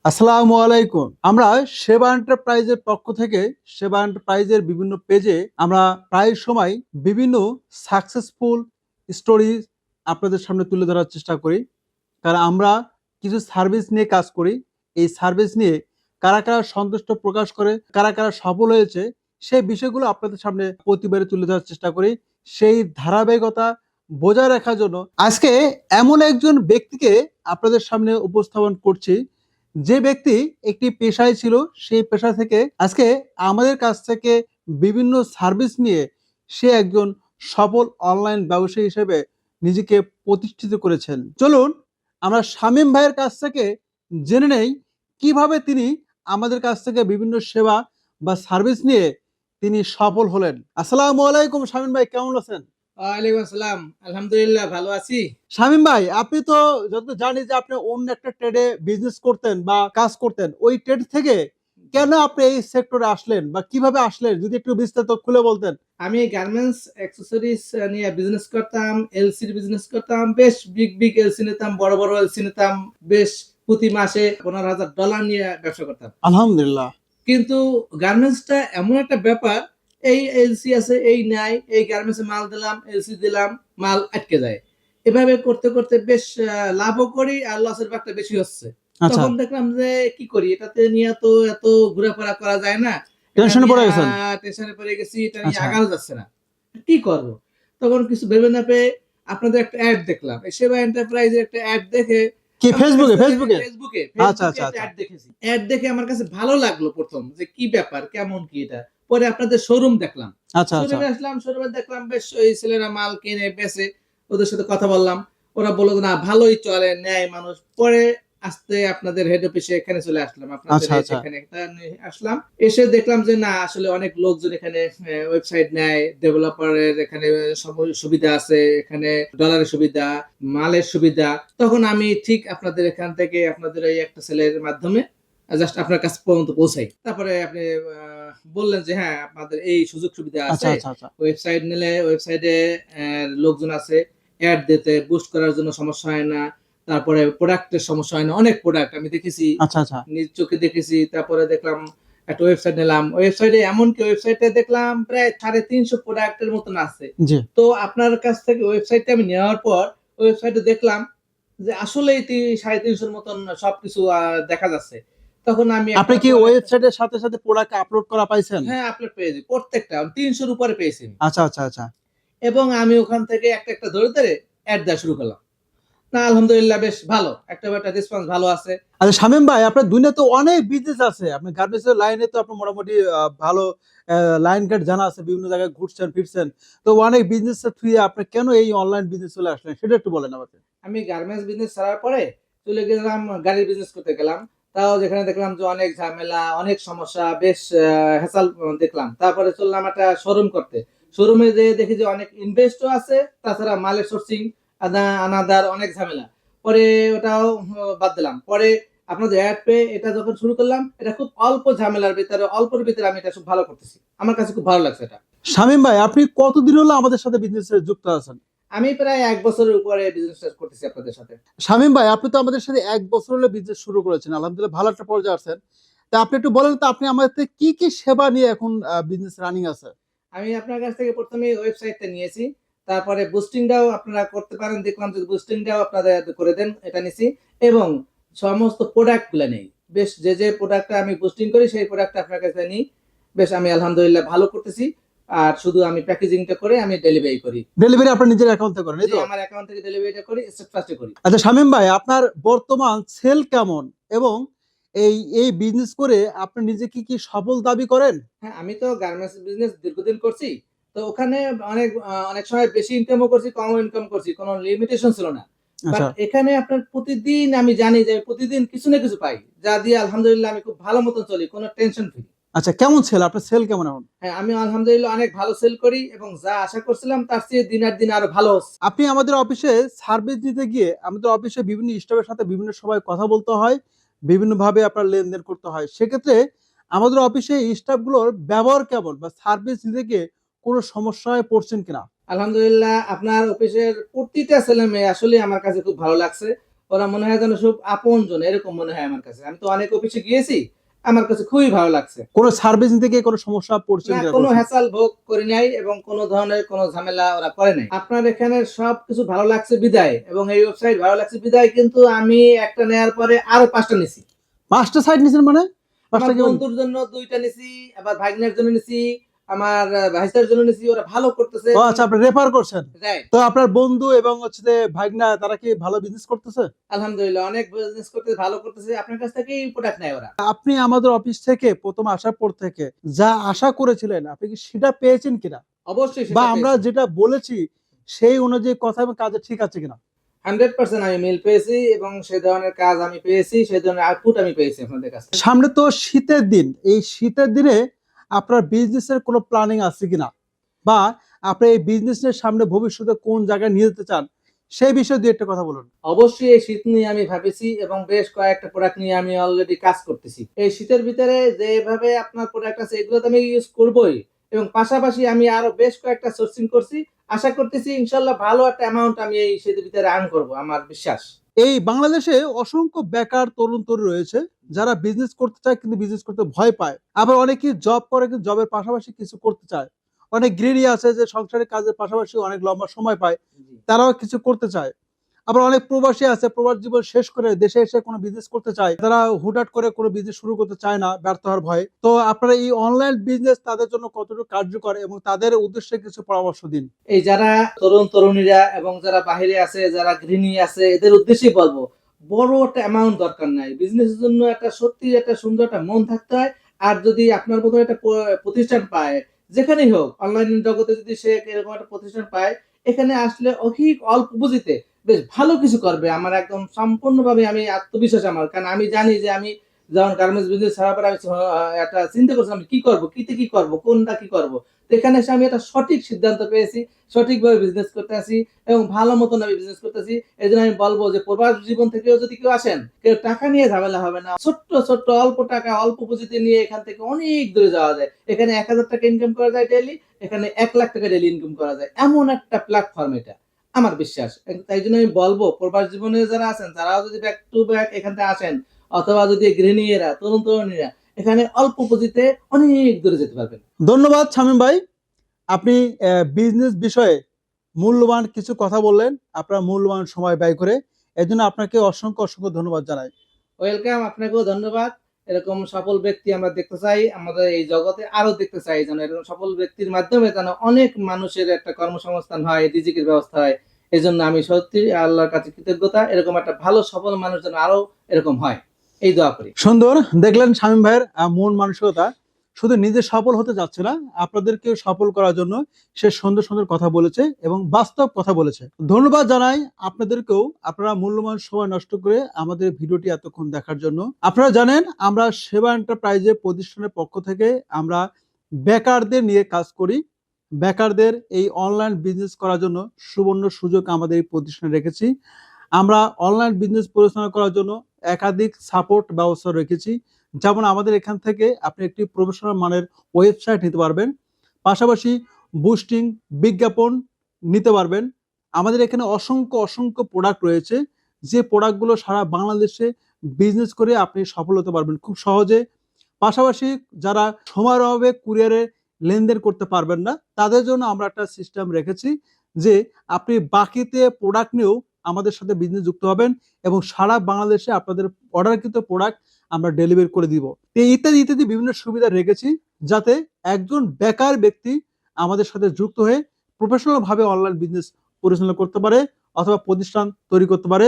আসসালামু আলাইকুম। আমরা সেবা এন্টারপ্রাইজের পক্ষ থেকে সেবা এন্টারপ্রাইজের বিভিন্ন পেজে আমরা প্রায় সময় বিভিন্ন সাকসেসফুল স্টোরি আপনাদের সামনে তুলে ধরার চেষ্টা করি। কারণ আমরা কিছু সার্ভিস নিয়ে কাজ করি। এই সার্ভিস নিয়ে কারা, কারা সন্তুষ্ট প্রকাশ করে, কারা, কারা সফল হয়েছে সেই বিষয়গুলো আপনাদের সামনে প্রতিবারে তুলে ধরার চেষ্টা করি। সেই ধারাবাহিকতা বজায় রাখার জন্য আজকে এমন একজন ব্যক্তিকে আপনাদের সামনে উপস্থাপন করছি যে ব্যক্তি একটি পেশায় ছিল, সেই পেশা থেকে আজকে আমাদের কাছ থেকে বিভিন্ন সার্ভিস নিয়ে সে একজন সফল অনলাইন ব্যবসায়ী হিসেবে নিজেকে প্রতিষ্ঠিত করেছেন। চলুন আমরা শামীম ভাইয়ের কাছ থেকে জেনে নেই কিভাবে তিনি আমাদের কাছ থেকে বিভিন্ন সেবা বা সার্ভিস নিয়ে তিনি সফল হলেন। আসসালামু আলাইকুম শামীম ভাই, কেমন আছেন? ওয়ালাইকুম আসসালাম। আলহামদুলিল্লাহ ভালো আছি। শামীম ভাই, আপনি তো যত জানি যে আপনি অন্য একটা ট্রেডে বিজনেস করতেন বা কাজ করতেন, ওই ট্রেড থেকে কেন আপনি এই সেক্টরে আসলেন বা কিভাবে আসলেন যদি একটু বিস্তারিত খুলে বলতেন। আমি গার্মেন্টস অ্যাক্সেসরিজ নিয়ে বিজনেস করতাম, এলসির বিজনেস করতাম। বেশ বিগ বিগ এলসি নিতাম, বড় বড় এলসি নিতাম। বেশ প্রতি মাসে $15,000 নিয়ে ব্যবসা করতাম। আলহামদুলিল্লাহ। কিন্তু গার্মেন্টসটা এমন একটা ব্যাপার, এই এলসি আছে, এই নাই, এই গার্মেন্টসে মাল দিলাম, এলসি দিলাম, মাল আটকে যায়। এভাবে করতে করতে বেশ লাভও করি আর লসের ভাগটা বেশি হচ্ছে। আচ্ছা, তখন দেখলাম যে কি করি, এটাতে নিয়ে তো এত ঘোরাফেরা করা যায় না। টেনশনে পড়ে গেছেন। টেনশনে পড়ে গেছি, এটা নিয়ে আচ্ছা, আগানো যাচ্ছে না। কি করব? তখন কিছু ভেবে না পেয়ে আপনাদের একটা অ্যাড দেখলাম। এই সেবা এন্টারপ্রাইজের একটা অ্যাড দেখে কি আমার ফেসবুকে কাছে ফেসবুকে ফেসবুকে আচ্ছা, আচ্ছা, একটা আচ্ছা, অ্যাড দেখেছি। অ্যাড দেখে আমার কাছে ভালো লাগলো ১ম যে কি ব্যাপার, কেমন কি এটা। পরে আপনাদের শোরুম দেখলাম। আচ্ছা, আচ্ছা, শোরুমে আসলাম, শোরুমে দেখলাম বেশ ওই ছেলেরা মাল কিনে বেচে। ওদের সাথে কথা বললাম। ওরা বলল যে, "না ভালোই চলে, নেয় মানুষ।" পরে আস্তে আপনাদের হেড অফিসে এখানে চলে আসলাম। আপনাদের আচ্ছা, আচ্ছা, এখানে একটা আসলাম। এসে দেখলাম যে না আসলে অনেক লোকজন এখানে ওয়েবসাইট নেয়, ডেভেলপারের এখানে সুবিধা আছে, এখানে ডলারের সুবিধা, মালের সুবিধা। তখন আমি ঠিক আপনাদের এখান থেকে আপনাদের এই একটা ছেলের মাধ্যমে জাস্ট আপনার কাছে পর্যন্ত পৌঁছাই। তারপরে আপনি বললেন যে হ্যাঁ, আপনাদের এই সুযোগ সুবিধা আচ্ছা, আছে। আচ্ছা, আচ্ছা, ওয়েবসাইট নিলে ওয়েবসাইটে লোকজন আছে। এড দিতে, বুস্ট করার জন্য সমস্যা হয় না। তারপরে প্রোডাক্টের সমস্যা হয় না। অনেক প্রোডাক্ট আমি দেখেছি, আচ্ছা, আচ্ছা, নিজ চোখে দেখেছি। তারপরে দেখলাম একটা ওয়েবসাইট নিলাম। ওয়েবসাইটে এমনকি ওয়েবসাইটে দেখলাম প্রায় ৩৫০ প্রোডাক্টের মতন আছে। জি। তো আপনার কাছ থেকে ওয়েবসাইটটা আমি নেওয়ার পর ওয়েবসাইটে দেখলাম যে আসলেই ৩৫০ র মতন সবকিছু দেখা যাচ্ছে। তখন আমি আপনি একটার কি পর একটা ওয়েবসাইটের সাথে সাথে প্রোডাক্ট আপলোড করা পাইছেন? হ্যাঁ, আপলোড পেয়েছি। প্রত্যেকটা ৩০০ র উপরে পেয়েছি আমি। আচ্ছা, আচ্ছা, আচ্ছা, এবং আমি ওখান থেকে একটা, একটা ধরে, ধরে এড দেওয়া শুরু করলাম। না আলহামদুলিল্লাহ বেশ ভালো। একটার পর একটা রেসপন্স ভালো আছে। আচ্ছা শামীম ভাই, আপনার দুনিয়াতে অনেক বিজনেস আছে। আপনি গার্মেন্টস এর লাইনে তো আপনার মোটামুটি ভালো লাইন গার্ড জানা আছে, বিভিন্ন জায়গায় ঘুরছেন ফিরছেন। তো অনেক বিজনেস এর থ্রুয়ে আপনি কেন এই অনলাইন বিজনেস চলে আসলেন সেটা একটু বলেন আমাকে। আমি গার্মেন্টস বিজনেস ছাড়ার পরে চলে গেলাম গাড়ির বিজনেস করতে গেলাম। তাও যেখানে দেখলাম যে অনেক ঝামেলা, অনেক সমস্যা, বেশ হ্যাসেল দেখলাম। তারপরে চললাম একটা শোরুম করতে। শোরুমে যেয়ে দেখি যে অনেক ইনভেস্টও আছে, তাছাড়া মালের সোর্সিং, আনাদার অনেক ঝামেলা। পরে ওটাও বাদ দিলাম। পরে আপনাদের এড পেয়ে এটা যখন শুরু করলাম, এটা খুব অল্প ঝামেলার ভিতরে, অল্পের ভিতরে আমি এটা খুব ভালো করতেছি। আমার কাছে খুব ভালো লাগছে এটা। শামীম ভাই, আপনি কতদিন হলো আমাদের সাথে বিজনেসে যুক্ত আছেন? আমি প্রায় ১ বছরের উপরে বিজনেসটা করতেছি আপনাদের সাথে। শামীম ভাই, আপনি তো আমাদের সাথে ১ বছর হলো বিজনেস শুরু করেছেন। আলহামদুলিল্লাহ ভালো একটা পর্যায়ে আছেন। তা আপনি একটু বলেন তো আপনি আমাদের থেকে কি, কি সেবা নিয়ে এখন বিজনেস রানিং আছে? আমি আপনার কাছ থেকে ১ম এই ওয়েবসাইটটা নিয়েছি। তারপরে বুস্টিংটাও আপনারা করতে পারেন। দেখলাম যে বুস্টিংটাও আপনারা করে দেন, এটা নিছি। এবং সমস্ত প্রোডাক্ট গুলা নেই। বেশ যে প্রোডাক্টটা আমি বুস্টিং করি সেই প্রোডাক্টটা আপনার কাছে নিই। বেশ আমি আলহামদুলিল্লাহ ভালো করতেছি। আর শুধু আমি প্যাকেজিংটা করে আমি ডেলিভারি করি। ডেলিভারি আপনার নিজের অ্যাকাউন্ট থেকে করেন, এই জি, তো? আমার অ্যাকাউন্ট থেকে ডেলিভারিটা করি, স্টেট ফার্স্ট এ করি। আচ্ছা শামীম ভাই, আপনার বর্তমান সেল কেমন? এবং এই বিজনেস করে আপনি নিজে কি সফল দাবি করেন? হ্যাঁ, আমি তো গার্মেন্টস বিজনেস দীর্ঘদিন করছি। তো ওখানে অনেক সময় বেশি ইনকামও করছি, কমও ইনকাম করছি। কোন লিমিটেশন ছিল না। বাট আচ্ছা, এখানে আপনার প্রতিদিন আমি জানি যে প্রতিদিন কিছু না কিছু পাই। যা দিয়ে আলহামদুলিল্লাহ আমি খুব ভালো মতন চলি। কোন টেনশন ফ্রি। আচ্ছা, কেমন সেল? আপনার সেল কেমন এখন? হ্যাঁ, আমি আলহামদুলিল্লাহ অনেক ভালো সেল করি এবং যা আশা করছিলাম তার চেয়ে দিন আর দিন আরো ভালো হচ্ছে। আপনি আমাদের অফিসে সার্ভিস দিতে গিয়ে আমাদের অফিসে বিভিন্ন স্টাফের সাথে বিভিন্ন সময় কথা বলতে হয়, বিভিন্নভাবে আপনার লেনদেন করতে হয়। সেক্ষেত্রে আমাদের অফিসে স্টাফগুলোর ব্যবহার কেমন বা সার্ভিস দিতে গিয়ে কোনো সমস্যায় পড়ছেন কিনা? আলহামদুলিল্লাহ আপনার অফিসের প্রতিটা ছেলেমেয়ে আসলেই আমার কাছে খুব ভালো লাগছে। ওরা মনে হয় যেন খুব আপনজন, এরকম মনে হয় আমার কাছে। আমি তো অনেক অফিসে গিয়েছি, আমার কাছে খুবই ভালো লাগছে। কোনো সার্ভিস থেকে কোনো সমস্যা পড়ছেন না, কিনা কোনো কোনো সময়? হ্যাসেল ভোগ করি নাই এবং কোনো ধরনের কোনো ঝামেলা ওরা করে নাই। আপনার এখানে সবকিছু ভালো লাগছে বিদায় এবং এই ওয়েবসাইট ভালো লাগছে বিদায় কিন্তু আমি একটা নেয়ার পরে আরো ৫ টা নিছি। ৫ টা সাইট নিছেন মানে? ৫ আমার টা কি মানে? বন্ধুর জন্য ২ টা নিছি, আবার ভাগ্নের জন্য নিছি, আমার ভাইস্তার জন্য নিছি। ওরা ভালো করতেছে ও এবং আচ্ছা, আপনি রেফার করছেন। রাইট। তো আপনার বন্ধু এবং হচ্ছে যে ভাগনা তারা কি ভালো বিজনেস করতেছে? আলহামদুলিল্লাহ অনেক বিজনেস করতেছে, ভালো করতেছে। আপনার কাছ থেকেই প্রোডাক্ট নেয় ওরা। আপনি আমাদের অফিস থেকে ১ম আসার পর থেকে যা আশা করেছিলেন আপনি কি সেটা পেয়েছেন কিনা? অবশ্যই বা সেটা আমরা পেয়েছি। যেটা বলেছি সেই অনুযায়ী কথা এবং কাজে ঠিক আছে কিনা? 100% আমি মিল পেয়েছি এবং সে ধরনের কাজ আমি পেয়েছি, সে ধরনের আউটপুট আমি পেয়েছি আপনাদের কাছ থেকে। সামনে তো শীতের দিন। এই শীতের দিনে আপনার বিজনেসের কোনো প্ল্যানিং আছে কিনা? বা আপনি এই বিজনেসের সামনে ভবিষ্যতে কোন জায়গায় নিয়ে যেতে চান? সেই বিষয়ে ২ ১ টা কথা বলুন। অবশ্যই এই শীত নিয়ে আমি ভাবেছি এবং বেশ কয়েকটা প্রোডাক্ট নিয়ে আমি অলরেডি কাজ করতেছি। এই শীতের ভিতরে যেভাবে আপনার প্রোডাক্ট আছে এগুলো তো আমি ইউজ করবই এবং পাশাপাশি আমি আরো বেশ কয়েকটা সোর্সিং করছি। আশা করতেছি ইনশাআল্লাহ ভালো একটা অ্যামাউন্ট আমি এই শীতের ভিতরে আর্ন করব, আমার বিশ্বাস। এই বাংলাদেশে অসংখ্য বেকার তরুণ-তরুণী রয়েছে যারা বিজনেস করতে চায় কিন্তু বিজনেস করতে ভয় পায়। আবার অনেকেই জব করে কিন্তু জবের পাশাপাশি কিছু করতে চায়। অনেক গৃহিণী আছে যে সংসারের কাজের পাশাপাশি অনেক লম্বা সময় পায়। জি। তারাও কিছু করতে চায়। আবার অনেক প্রবাসী আছে প্রবাস জীবন শেষ করে দেশে এসে কোনো বিজনেস করতে চায়। তারা হুটহাট করে কোনো বিজনেস শুরু করতে চায় না ব্যর্থ হওয়ার ভয়ে। তো আপনারা এই অনলাইন বিজনেস তাদের জন্য কতটুকু কার্যকর এবং তাদের উদ্দেশ্যে কিছু পরামর্শ দিন। এই যারা তরুণ-তরুণীরা এবং যারা বাহিরে আছে, যারা গৃহিণী আছে এদের উদ্দেশ্যেই বলবো, বড় একটা অ্যামাউন্ট দরকার নাই। বিজনেসের জন্য একটা সত্যিই একটা সুন্দর একটা মন থাকতে হয়। আর যদি আপনার মতো একটা প্রতিষ্ঠান পায়, যেখানেই হোক অনলাইন জগতে যদি সে এরকম একটা প্রতিষ্ঠান পায়, এখানে আসলে অল্প পুঁজিতে বেশ ভালো কিছু করবে। আমার একদম সম্পূর্ণভাবে আমি আত্মবিশ্বাস আমার। কারণ আমি জানি যে আমি যখন গার্মেন্টস বিজনেস ছাড়ার পরে আমি একটা চিন্তা করছিলাম কি করব, কি করব, কোনটা কি করব। তো এখানে এসে আমি একটা সঠিক সিদ্ধান্ত পেয়েছি। সঠিকভাবে বিজনেস করতেছি এবং ভালো মতন আমি বিজনেস করতেছি। এজন্য আমি বলব যে প্রবাস জীবন থেকেও যদি কেউ আসেন, কেউ টাকা নিয়ে ঝামেলা হবে না। ছোট্ট অল্প টাকা, অল্প পুঁজিতে নিয়ে এখান থেকে অনেক দূরে যাওয়া যায়। এখানে ৳১,০০০ ইনকাম করা যায় ডেইলি, এখানে ৳১,০০,০০০ ডেইলি ইনকাম করা যায়। এমন একটা প্ল্যাটফর্ম এটা। আমার বিশ্বাস। তাই জন্য আমি বলব প্রবাস জীবনে যারা আছেন তারাও যদি ব্যাক টু ব্যাক এখান থেকে আসেন অথবা যদি গৃহিণীরা, তরুণ-তরুণীরা এখানে অল্প পুঁজিতে অনেক দূরে যেতে পারবেন। ধন্যবাদ শামীম ভাই। আপনি বিজনেস বিষয়ে মূল্যবান কিছু কথা বললেন, আপনার মূল্যবান সময় ব্যয় করে। এজন্য আপনাকে অসংখ্য ধন্যবাদ জানাই। ওয়েলকাম, আপনাকেও ধন্যবাদ। এরকম সফল ব্যক্তি আমরা দেখতে চাই। আমাদের এই জগতে আরো দেখতে চাই যেন এরকম সফল ব্যক্তির মাধ্যমে যেন অনেক মানুষের একটা কর্মসংস্থান হয়, রিজিকের ব্যবস্থা হয়। এজন্য আমি সত্যি আল্লাহর কাছে কৃতজ্ঞতা। এরকম একটা ভালো সফল মানুষ যেন আরো এরকম হয়। এই দোয়া করি। সুন্দর দেখলেন শামীম ভাইয়ের মন মানসিকতা। শুধু নিজে সফল হতে চাচ্ছে না, আপনাদেরকেও সফল করার জন্য সে সুন্দর কথা বলেছে এবং বাস্তব কথা বলেছে। ধন্যবাদ জানাই আপনাদেরকেও, আপনারা মূল্যবান সময় নষ্ট করে আমাদের ভিডিওটি এতক্ষণ দেখার জন্য। আপনারা জানেন আমরা সেবা এন্টারপ্রাইজের প্রতিষ্ঠানের পক্ষ থেকে আমরা বেকারদের নিয়ে কাজ করি। বেকারদের এই অনলাইন বিজনেস করার জন্য সুবর্ণ সুযোগ আমাদের এই প্রতিষ্ঠানে রেখেছি। আমরা অনলাইন বিজনেস পরিচালনা করার জন্য একাধিক সাপোর্ট ব্যবস্থা রেখেছি। যেমন আমাদের এখান থেকে আপনি একটি প্রফেশনাল মানের ওয়েবসাইট নিতে পারবেন। পাশাপাশি বুস্টিং, বিজ্ঞাপন নিতে পারবেন। আমাদের এখানে অসংখ্য প্রোডাক্ট রয়েছে। যে প্রোডাক্টগুলো সারা বাংলাদেশে বিজনেস করে আপনি সফল হতে পারবেন খুব সহজে। পাশাপাশি যারা সময়ের অভাবে কুরিয়ারে লেনদেন করতে পারবেন না, তাদের জন্য আমরা একটা সিস্টেম রেখেছি যে আপনি বাকিতে প্রোডাক্ট নিয়েও আমাদের সাথে বিজনেস যুক্ত হবেন এবং সারা বাংলাদেশে আপনাদের অর্ডারকৃত প্রোডাক্ট আমরা ডেলিভারি করে দিব। তো ইত্যাদি বিভিন্ন সুবিধা রেখেছি যাতে একজন বেকার ব্যক্তি আমাদের সাথে যুক্ত হয়ে প্রফেশনাল ভাবে অনলাইন বিজনেস পরিচালনা করতে পারে অথবা প্রতিষ্ঠান তৈরি করতে পারে,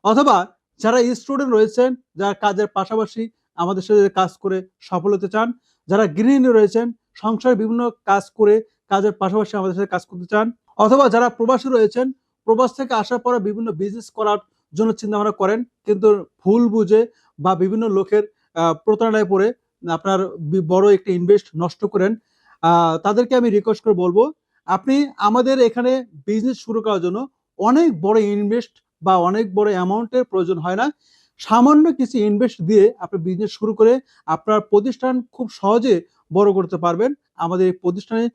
অথবা যারা স্টুডেন্ট রয়েছেন যারা কাজের পাশাপাশি আমাদের সাথে কাজ করে সফল হতে চান, যারা গৃহিণী রয়েছেন সংসারে বিভিন্ন কাজ করে কাজের পাশাপাশি আমাদের সাথে কাজ করতে চান, অথবা যারা প্রবাসী রয়েছেন প্রবাস থেকে আসার পরে বিভিন্ন বিজনেস করার জন্য চিন্তাভাবনা করেন কিন্তু ভুল বুঝে বা বিভিন্ন লোকের প্রতারণায় পড়ে আপনার বড় একটি ইনভেস্ট নষ্ট করেন, তাদেরকে আমি রিকোয়েস্ট করে বলবো আপনি আমাদের এখানে বিজনেস শুরু করার জন্য অনেক বড় ইনভেস্ট বা অনেক বড় অ্যামাউন্টের প্রয়োজন হয় না। সামান্য কিছু ইনভেস্ট দিয়ে আপনি বিজনেস শুরু করে আপনার প্রতিষ্ঠান খুব সহজে বড় করতে পারবেন আমাদের এই প্রতিষ্ঠানের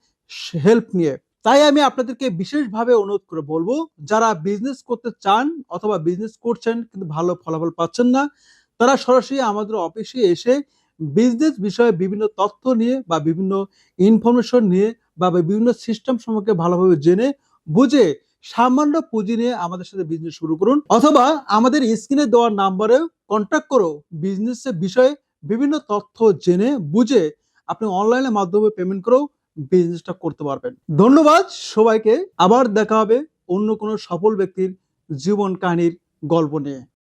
হেল্প নিয়ে। তাই আমি আপনাদেরকে বিশেষভাবে অনুরোধ করে বলবো, যারা বিজনেস করতে চান অথবা বিজনেস করছেন কিন্তু ভালো ফলাফল পাচ্ছেন না, তারা সরাসরি আমাদের অফিসে এসে বিজনেস বিষয়ে বিভিন্ন তথ্য নিয়ে বা বিভিন্ন ইনফরমেশন নিয়ে বা বিভিন্ন সিস্টেম সম্পর্কে ভালোভাবে জেনে বুঝে সামান্য পুঁজি নিয়ে আমাদের সাথে বিজনেস শুরু করুন, অথবা আমাদের স্ক্রিনে দেওয়া নাম্বারে কন্ট্যাক্ট করো বিজনেসের বিষয়ে বিভিন্ন তথ্য জেনে বুঝে আপনি অনলাইনের মাধ্যমে পেমেন্ট করেও বিজনেসটা করতে পারবেন। ধন্যবাদ সবাইকে। আবার দেখা হবে অন্য কোনো সফল ব্যক্তির জীবন কাহিনীর গল্প নিয়ে।